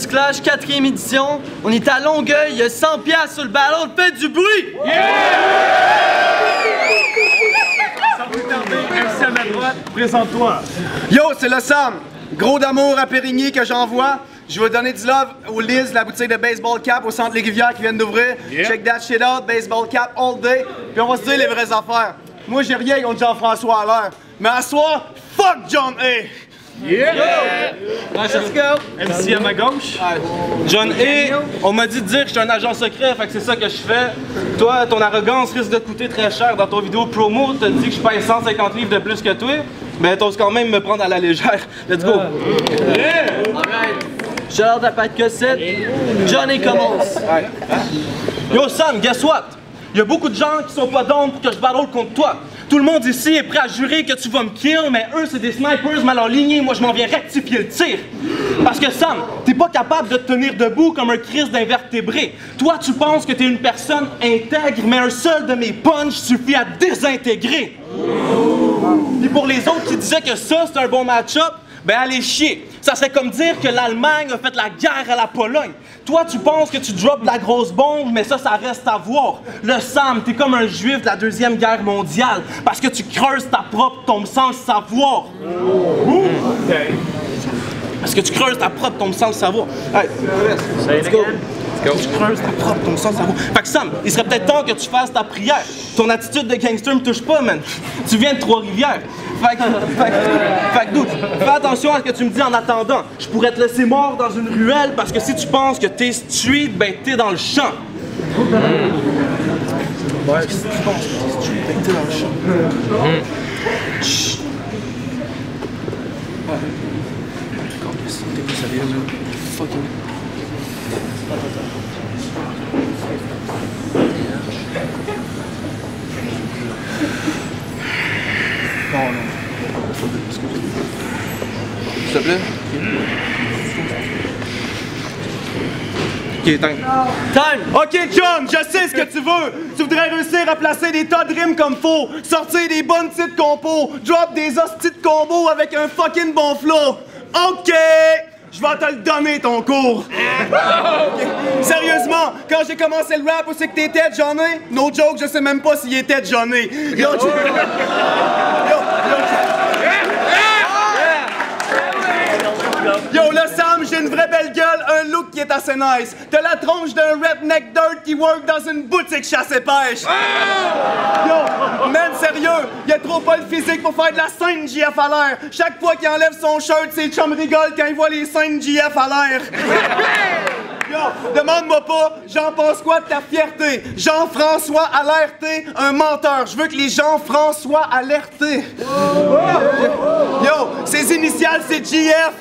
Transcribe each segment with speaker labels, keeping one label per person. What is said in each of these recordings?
Speaker 1: Clash, 4e édition. On est à Longueuil, il y a 100 piastres sur le ballon, faites du bruit! Yeah!
Speaker 2: Sans plus tarder, MC à ma droite, présente-toi.
Speaker 3: Yo, c'est le Sam. Gros d'amour à Périgny que j'envoie. Je vais donner du love au Liz, la boutique de baseball cap au centre Les Rivières qui vient d'ouvrir. Yeah. Check that shit out, baseball cap all day. Puis on va se dire les vraies affaires. Moi, j'ai rien contre Jean-François à l'heure. Mais à soir, fuck John A!
Speaker 2: Yeah!
Speaker 1: Let's go!
Speaker 2: MC à ma gauche.
Speaker 4: John A, on m'a dit de dire que je suis un agent secret, fait que c'est ça que je fais. Toi, ton arrogance risque de te coûter très cher. Dans ton vidéo promo, t'as dit que je paye 150 livres de plus que toi, mais t'oses quand même me prendre à la légère. Let's go!
Speaker 1: Yeah! Alright! Shout out à Pat Cossette. John A commence.
Speaker 4: Yo Sam, guess what? Il y a beaucoup de gens qui sont pas down pour que je battle contre toi. Tout le monde ici est prêt à jurer que tu vas me kill, mais eux, c'est des snipers mal alignés. Moi, je m'en viens rectifier le tir. Parce que Sam, t'es pas capable de te tenir debout comme un Christ d'invertébré. Toi, tu penses que t'es une personne intègre, mais un seul de mes punches suffit à te désintégrer. Et pour les autres qui disaient que ça, c'est un bon match-up, ben allez chier. Ça serait comme dire que l'Allemagne a fait la guerre à la Pologne. Toi, tu penses que tu drops de la grosse bombe, mais ça reste à voir. Le Sam, t'es comme un juif de la Deuxième Guerre mondiale, parce que tu creuses ta propre tombe sans le savoir. Parce que tu creuses ta propre tombe sans le savoir. Hey, let's go. Tu creuses ta propre tombe sans le savoir. Fait que Sam, il serait peut-être temps que tu fasses ta prière. Ton attitude de gangster me touche pas, man. Tu viens de Trois-Rivières. Fait que, dude, fais attention à ce que tu me dis en attendant. Je pourrais te laisser mort dans une ruelle parce que si tu penses que t'es street, ben t'es dans le champ. Parce que si tu penses que t'es street, ben t'es dans le champ. Chut. T'es pas sérieux, man. Fucking. Non, non. S'il te plaît? Ok, time.
Speaker 3: Time! Ok, John, je sais ce que tu veux! Tu voudrais réussir à placer des tas de rimes comme faut, sortir des bonnes petites compos, drop des hosties de combos avec un fucking bon flow! Ok! Je vais te le donner, ton cours! Okay. Sérieusement, quand j'ai commencé le rap, où c'est que t'étais, John A? No joke, je sais même pas s'il était John A. Yo, le Sam, j'ai une vraie belle gueule, un look qui est assez nice. T'as la tronche d'un redneck dirt qui work dans une boutique chasse et pêche. Yo, man, sérieux, y a trop pas le physique pour faire de la scène JF à l'air. Chaque fois qu'il enlève son shirt, ses chums rigolent quand ils voient les scènes JF à l'air. Yo, demande-moi pas, j'en pense quoi de ta fierté? Jean-François alerté, un menteur. Je veux que les Jean-François alertés. Yo, ses initiales, c'est JF.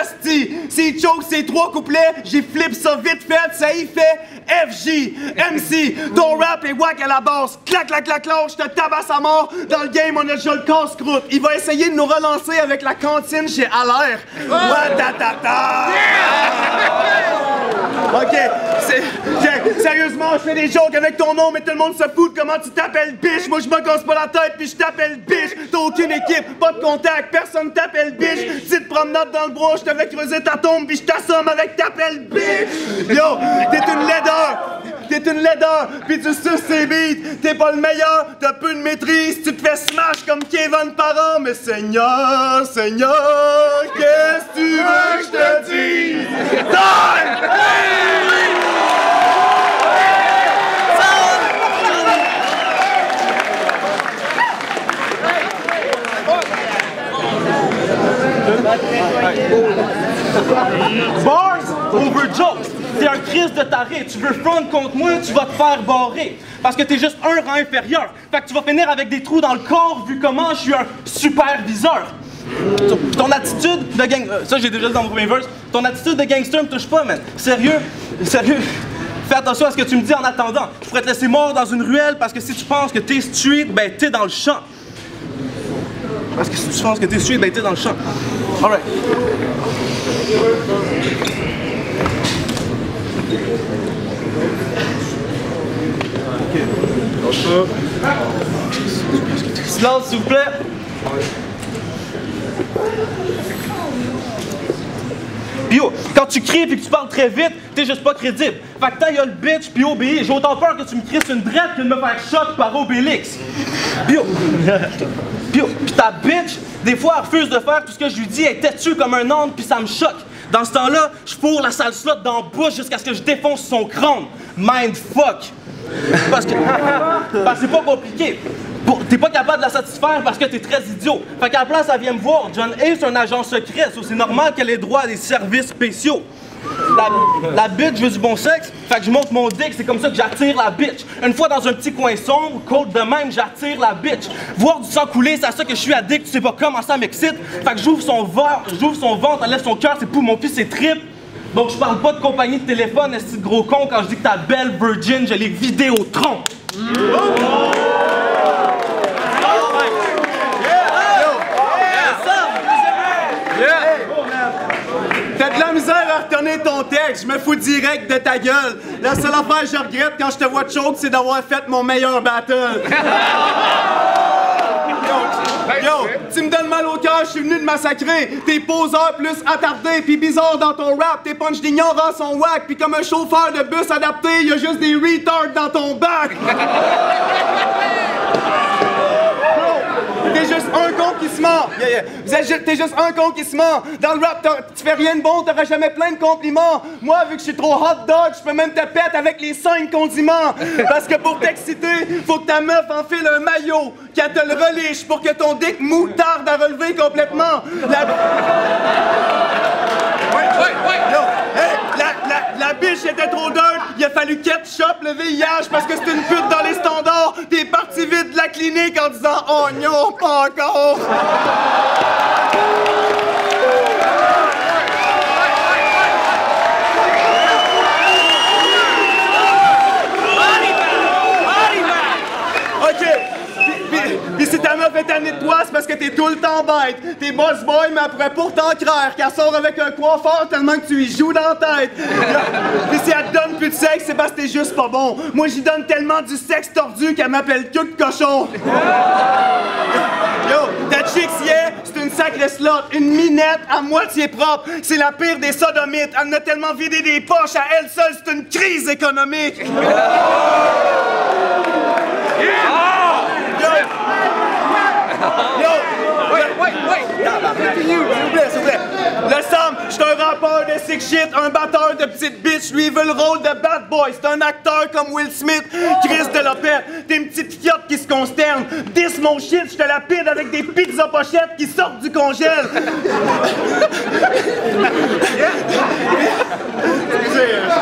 Speaker 3: Esti, s'il choke ces 3 couplets, j'ai flip ça vite fait, ça y fait FJ, MC, ton rap est wack à la base, clac clac clac clac, je te tabasse à mort, dans le game on a déjà le casse-croûte, il va essayer de nous relancer avec la cantine chez Allaire. Watatata! Ok, sérieusement, je fais des jokes avec ton nom, mais tout le monde se fout de comment tu t'appelles biche. Moi, je me casse pas la tête, puis je t'appelle biche. T'as aucune équipe, pas de contact, personne t'appelle biche. Petite promenade dans le bois, je te vais creuser ta tombe, puis je t'assomme avec t'appelles biche. Yo, t'es une laideur. T'es une laideur, pis tu suces tes beats. T'es pas le meilleur, t'as peu de maîtrise. Tu te fais smash comme Kevin Parent. Mais Seigneur, Seigneur, qu'est-ce que tu veux que je te dise? Time!
Speaker 4: Bars over jokes. T'es un Christ de taré. Tu veux front contre moi, tu vas te faire barrer. Parce que t'es juste un rang inférieur. Fait que tu vas finir avec des trous dans le corps vu comment je suis un superviseur. Ton attitude de gang... ça, j'ai déjà dit dans mon premier verse. Ton attitude de gangster me touche pas, man. Sérieux, sérieux. Fais attention à ce que tu me dis en attendant. Je pourrais te laisser mort dans une ruelle parce que si tu penses que t'es street, ben t'es dans le champ. Parce que si tu penses que t'es street, ben t'es dans le champ. Alright.
Speaker 1: Silence, s'il vous plaît.
Speaker 4: Pis yo, quand tu cries pis que tu parles très vite, t'es juste pas crédible. Fait que ta gueule bitch pis obéis. J'ai autant peur que tu me crisses une drette que de me faire shot par Obélix. Pis yo, pis ta bitch, des fois elle refuse de faire tout ce que je lui dis, elle est têtue comme un âne pis ça me choque. Dans ce temps-là, je fourre la sale slot dans la bouche jusqu'à ce que je défonce son crâne. Mind fuck. Parce que c'est pas compliqué. T'es pas capable de la satisfaire parce que t'es très idiot. Fait qu'à la place, elle vient me voir. John A, c'est un agent secret, c'est normal qu'elle ait droit à des services spéciaux. La bitch veut du bon sexe, fait que je monte mon dick, c'est comme ça que j'attire la bitch. Une fois dans un petit coin sombre, côte de même, j'attire la bitch. Voir du sang couler, c'est à ça que je suis addict, tu sais pas comment ça m'excite. Fait que j'ouvre son ventre, enlève son cœur, c'est pour mon fils, c'est trip. Donc je parle pas de compagnie de téléphone, est-ce que gros con, quand je dis que ta belle virgin, je l'ai vidée au tronc.
Speaker 3: T'as de la misère à retenir ton texte, je me fous direct de ta gueule. La seule affaire que je regrette quand je te vois choke, c'est d'avoir fait mon meilleur battle. Yo, tu me donnes mal au cœur, je suis venu te massacrer. T'es poseur plus attardé, pis bizarre dans ton rap. Tes punch d'ignorance sont whack, pis comme un chauffeur de bus adapté, y'a juste des retards dans ton bac. T'es juste un con qui se ment. T'es juste un con qui se ment. Dans le rap, tu fais rien de bon, t'auras jamais plein de compliments. Moi, vu que je suis trop hot dog, je peux même te pète avec les 5 condiments. Parce que pour t'exciter, faut que ta meuf enfile un maillot, qu'elle te le reliche pour que ton dick mou tarde à relever complètement. La biche était trop dirt, il a fallu ketchup le VIH parce que c'est une pute dans les standards. T'es parti vite de la clinique en disant oh non, pas encore. OK. Pis si ta meuf est tannée de toi, c'est parce que t'es tout le temps bête. T'es boss boy, mais elle pourrait pourtant croire qu'elle sort avec un coiffeur tellement que tu y joues dans la tête. Pis si elle te donne plus de sexe, c'est parce que t'es juste pas bon. Moi, j'y donne tellement du sexe tordu qu'elle m'appelle cul de cochon. Yo, ta chick c'est une sacrée slot, une minette à moitié propre. C'est la pire des sodomites. Elle en a tellement vidé des poches à elle seule, c'est une crise économique. S'il vous plaît. Le Sam, je suis un rappeur de sick shit, un batteur de petite bitch. Lui, il veut le rôle de bad boy. C'est un acteur comme Will Smith. Chris de l'opette, t'es une petite fiotte qui se consterne. Dis mon shit, je te la pide avec des pizzas pochettes qui sortent du congèle.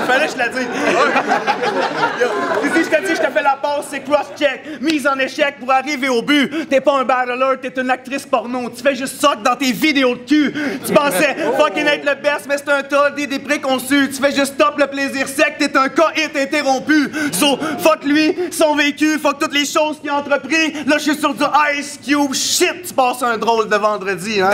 Speaker 3: Fallait que je la dise. Si je te dis, je te fais la passe, c'est cross-check. Mise en échec pour arriver au but. T'es pas un battler, t'es une actrice porno. Tu fais juste ça dans tes vidéos de cul. Tu pensais fucking être le best, mais c'est un tas des préconçus. Tu fais juste stop le plaisir sec, t'es un coït interrompu. So, fuck lui, son vécu, fuck toutes les choses qu'il a entrepris. Là, je suis sur du Ice Cube. Shit, tu passes un drôle de vendredi, hein?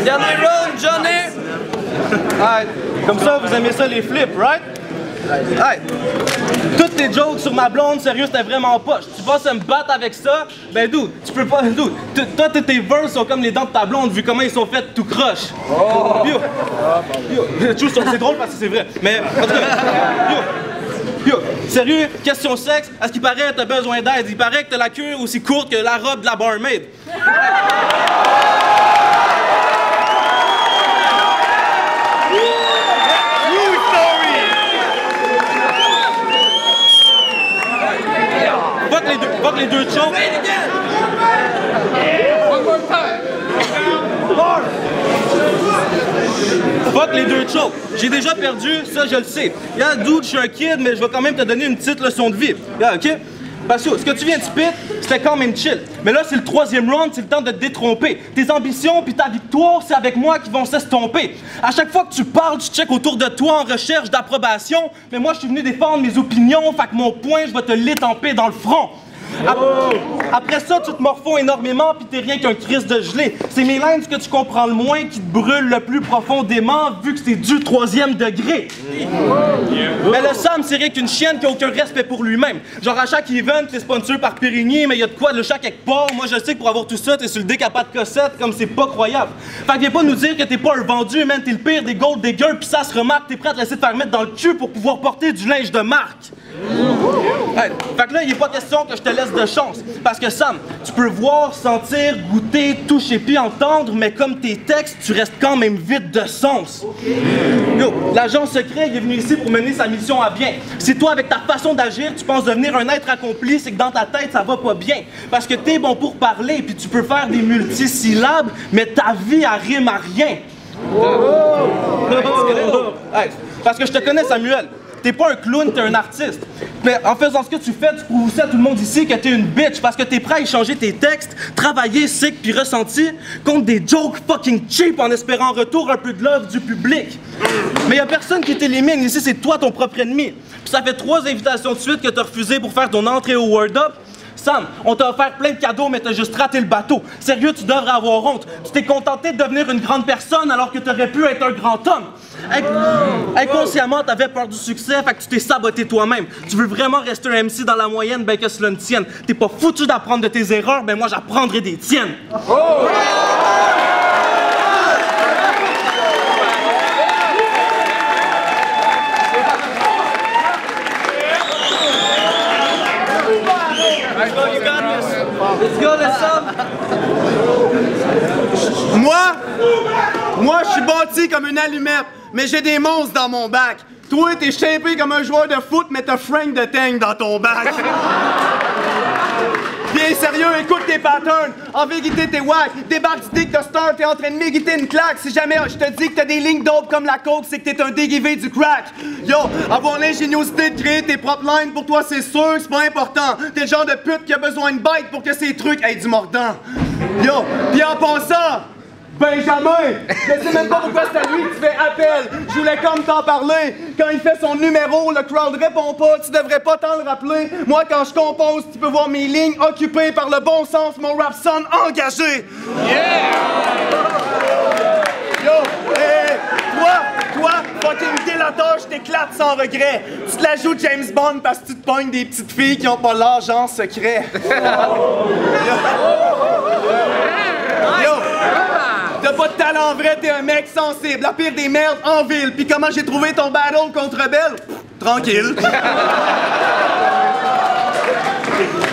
Speaker 1: Dernier round, Johnny!
Speaker 4: Alright. Comme ça, vous aimez ça les flips, right? Alright. Toutes tes jokes sur ma blonde, sérieux, c'était vraiment poche. Tu vas se me battre avec ça? Ben, dude, tu peux pas. Dude, toi, tes verses sont comme les dents de ta blonde, vu comment ils sont faits tout croche. Yo! C'est drôle parce que c'est vrai. Mais, en tout cas, yo, sérieux, question sexe, à ce qu'il paraît, t'as besoin d'aide. Il paraît que t'as la queue aussi courte que la robe de la barmaid. Fuck les deux chokes. Fuck les deux chokes. J'ai déjà perdu, ça je le sais. Y'a dude, je suis un kid, mais je vais quand même te donner une petite leçon de vie. Yeah, ok? Parce que ce que tu viens de spit, c'était quand même chill. Mais là, c'est le 3e round, c'est le temps de te détromper. Tes ambitions puis ta victoire, c'est avec moi qui vont s'estomper. À chaque fois que tu parles, tu checkes autour de toi en recherche d'approbation. Mais moi, je suis venu défendre mes opinions, fait que mon point, je vais te l'étamper dans le front. Après ça, tu te morfonds énormément pis t'es rien qu'un Christ de gelé. C'est mes lines que tu comprends le moins qui te brûlent le plus profondément vu que c'est du 3e degré. Mais le Sam, c'est rien qu'une chienne qui a aucun respect pour lui-même. Genre à chaque event, t'es sponsor par Périgny, mais y'a de quoi de le chat quelque part. Moi je sais que pour avoir tout ça, t'es sur le deck à pas de cossette comme c'est pas croyable. Fait que viens pas nous dire que t'es pas un vendu, man, t'es le pire des gold diggers pis ça se remarque, t'es prêt à te laisser te faire mettre dans le cul pour pouvoir porter du linge de marque. Hey, fait que là, il est pas question que je te laisse de chance. Parce que Sam, tu peux voir, sentir, goûter, toucher puis entendre, mais comme tes textes, tu restes quand même vide de sens. Yo, l'agent secret, il est venu ici pour mener sa mission à bien. Si toi, avec ta façon d'agir, tu penses devenir un être accompli, c'est que dans ta tête, ça va pas bien. Parce que t'es bon pour parler, puis tu peux faire des multisyllabes, mais ta vie, elle rime à rien. Hey, parce que je te connais, Samuel. T'es pas un clown, t'es un artiste. Mais en faisant ce que tu fais, tu prouves aussi à tout le monde ici que t'es une bitch parce que t'es prêt à échanger tes textes, travailler, sick puis ressenti contre des jokes fucking cheap en espérant en retour un peu de love du public. Mais y a personne qui t'élimine ici, c'est toi ton propre ennemi. Puis ça fait 3 invitations de suite que t'as refusé pour faire ton entrée au Word Up. Sam, on t'a offert plein de cadeaux, mais t'as juste raté le bateau. Sérieux, tu devrais avoir honte. Tu t'es contenté de devenir une grande personne alors que t'aurais pu être un grand homme. Inconsciemment, t'avais peur du succès, fait que tu t'es saboté toi-même. Tu veux vraiment rester un MC dans la moyenne, ben que cela ne tienne. T'es pas foutu d'apprendre de tes erreurs, ben moi j'apprendrai des tiennes. Oh!
Speaker 1: Let's go, let's go.
Speaker 3: Moi, je suis bâti comme une allumette, mais j'ai des monstres dans mon bac. Toi, t'es shapé comme un joueur de foot, mais t'as Frank de Tank dans ton bac. Bien sérieux, écoute tes patterns. En vérité, t'es wack. Débarque du dick de star, t'es en train de mériter une claque. Si jamais je te dis que t'as des lignes dope comme la coke, c'est que t'es un dérivé du crack. Yo, avoir l'ingéniosité de créer tes propres lines, pour toi, c'est sûr que c'est pas important. T'es le genre de pute qui a besoin de bite pour que ces trucs aient du mordant. Yo, pis en passant, Benjamin! Je sais même pas pourquoi c'est à lui que tu fais appel. Je voulais comme t'en parler. Quand il fait son numéro, le crowd répond pas. Tu devrais pas t'en le rappeler. Moi, quand je compose, tu peux voir mes lignes occupées par le bon sens. Mon rap sonne engagé. Yeah! Yo, hey, toi, fucking délateur, je t'éclate sans regret. Tu te la joues James Bond parce que tu te pognes des petites filles qui ont pas l'argent secret. Yo! T'as pas de talent vrai, t'es un mec sensible, la pire des merdes en ville. Puis comment j'ai trouvé ton battle contre Rebelle? Tranquille.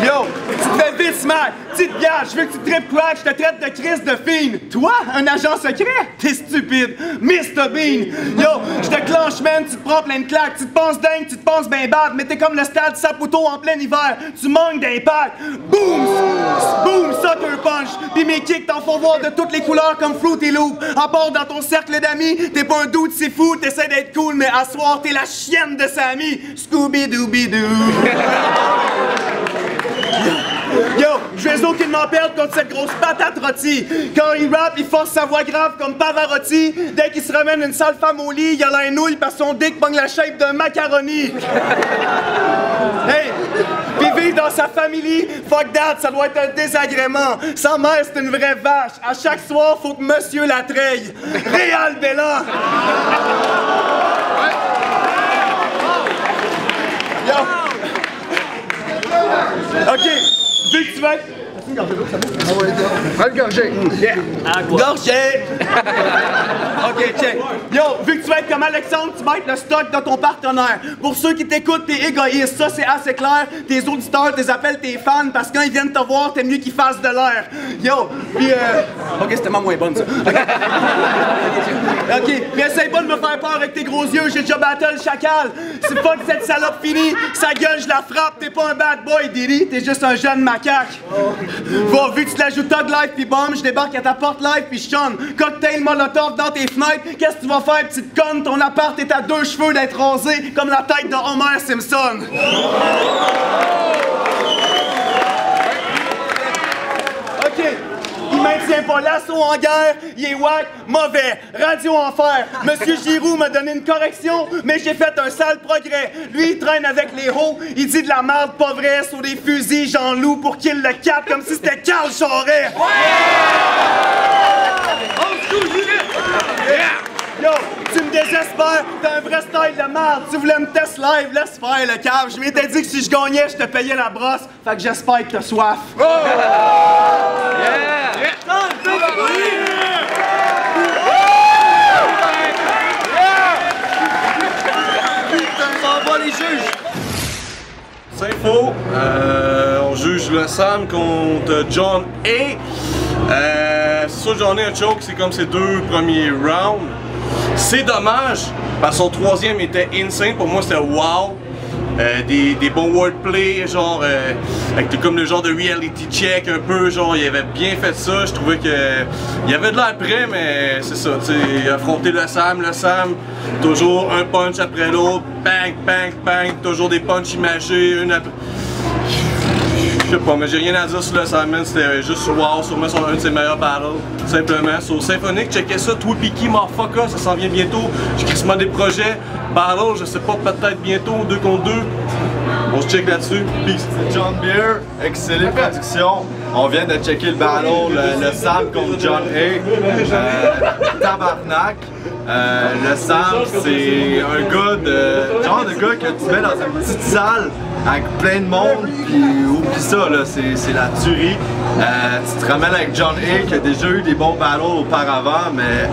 Speaker 3: Yo, tu te fais vite smack, petite gage, je veux que tu tripes crack, je te traite de Chris de fine. Toi, un agent secret? T'es stupide, Mr. Bean. Yo, je te clenche, man, tu te prends plein de claques, tu te penses dingue, tu te penses ben bad, mais t'es comme le stade Saputo en plein hiver, tu manques d'impact. Boom, boom, sucker punch, pis mes kicks t'en font voir de toutes les couleurs comme Fruity Loop. À part dans ton cercle d'amis, t'es pas un dude, c'est fou, t'essaies d'être cool, mais à soir, t'es la chienne de Sammy. Scooby-Dooby-Doo. Yo, je vais aucunement perdre contre cette grosse patate rôtie. Quand il rappe, il force sa voix grave comme Pavarotti. Dès qu'il se ramène une sale femme au lit, il a la nouille parce que son dick pogne la shape d'un macaroni. Hey, pis vivre dans sa famille, fuck that, ça doit être un désagrément. Sa mère, c'est une vraie vache. À chaque soir, faut que monsieur la treille. Réal Bella. Yo. OK, vu que tu vas être...
Speaker 2: Prends le gorgé.
Speaker 3: Yeah. Gorgé. OK, check. Yo, vu que tu vas être comme Alexandre, tu vas être le stock de ton partenaire. Pour ceux qui t'écoutent, t'es égoïste, ça c'est assez clair. Tes auditeurs, t'es appellent tes fans, parce que quand ils viennent te voir, t'es mieux qu'ils fassent de l'air. Yo, pis OK, c'était ma moins bonne, ça. OK, mais essaye pas de me faire peur avec tes gros yeux, j'ai déjà battle chacal. C'est pas que cette salope finie, sa gueule, je la frappe, t'es pas un bad boy, Diddy, t'es juste un jeune macaque. Va, vu que tu te la joues Tug Life pis bombe, je débarque à ta porte live pis je chonne. Cocktail molotov dans tes fenêtres, qu'est-ce que tu vas faire, petite conne? Ton appart est à 2 cheveux d'être rasé comme la tête de Homer Simpson. OK, Il maintient pas l'assaut en guerre, il est wack, mauvais, radio enfer. Monsieur Giroux m'a donné une correction, mais j'ai fait un sale progrès. Lui, il traîne avec les hauts, il dit de la merde pas vrai sur des fusils Jean-Loup pour qu'il le capte comme si c'était Carl Charest. Yo, tu me désespères, t'as un vrai style de merde. Tu voulais me test live, laisse faire le cave. Je m'étais dit que si je gagnais, je te payais la brosse. Fait que j'espère que t'as soif. Oh!
Speaker 1: Yeah! On va les juges.
Speaker 5: C'est faux. On juge le Sam contre John A. C'est sûr, John A a choke, c'est comme ses 2 premiers rounds. C'est dommage, parce que son 3e était insane. Pour moi, c'était wow. Des bons wordplay, genre avec comme le genre de reality check un peu, genre il avait bien fait ça. Je trouvais que il y avait de l'air prêt, mais c'est ça, tu sais, affronter le Sam, toujours un punch après l'autre, bang, bang, bang, toujours des punchs imagés, une après. Je sais pas, mais j'ai rien à dire sur le Sam, c'était juste wow, sûrement un de ses meilleurs battles, simplement. Sur Symphonique, checkez ça, Twipicky, motherfucker, ça s'en vient bientôt. J'ai quasiment des projets, battle, je sais pas, peut-être bientôt, 2 contre 2. On se check là-dessus, peace.
Speaker 6: John Beer, excellente production. On vient de checker le battle, le Sam contre John A. Tabarnak. Le Sam, c'est un gars genre de gars que tu mets dans une petite salle avec plein de monde, puis oublie ça, là, c'est la tuerie. Tu te ramènes avec John A qui a déjà eu des bons battles auparavant, mais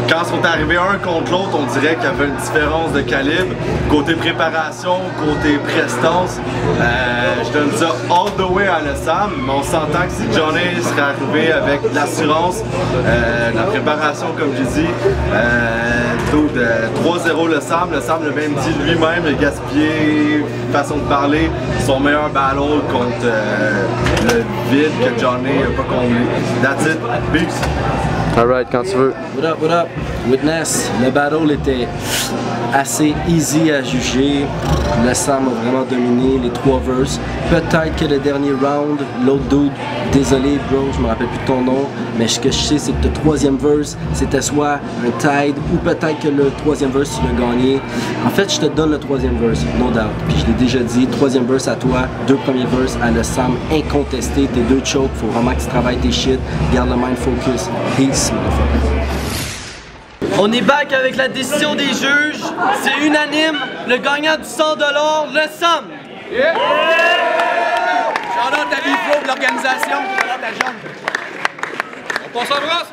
Speaker 6: quand ils sont arrivés un contre l'autre, on dirait qu'il y avait une différence de calibre. Côté préparation, côté prestance, je donne ça all the way à le Sam, mais on s'entend que si John A serait arrivé avec l'assurance, la préparation comme j'ai dit, 3-0 le Sam l'a même dit lui-même, il a gaspillé, façon de parler, son meilleur battle contre le vide que John A n'a pas comblé. That's it, peace!
Speaker 7: Alright, quand tu veux.
Speaker 8: What up? Witness, le battle était assez easy à juger. Le Sam a vraiment dominé les 3 verses. Peut-être que le dernier round, l'autre dude, désolé bro, je me rappelle plus de ton nom, mais ce que je sais c'est que le 3e verse, c'était soit un tide ou peut-être que le 3e verse tu l'as gagné. En fait, je te donne le 3e verse, no doubt. Puis je l'ai déjà dit, 3e verse à toi, 2 premiers verses à le Sam, incontesté. Tes 2 chokes, faut vraiment que tu travailles tes shit. Garde le mind focus. Peace, motherfucker.
Speaker 1: On est back avec la décision des juges. C'est unanime. Le gagnant du 100 $, le Sam.
Speaker 3: Yeah! Shout out à Biflo de l'organisation. Shout out à John.
Speaker 5: On passe en brosse!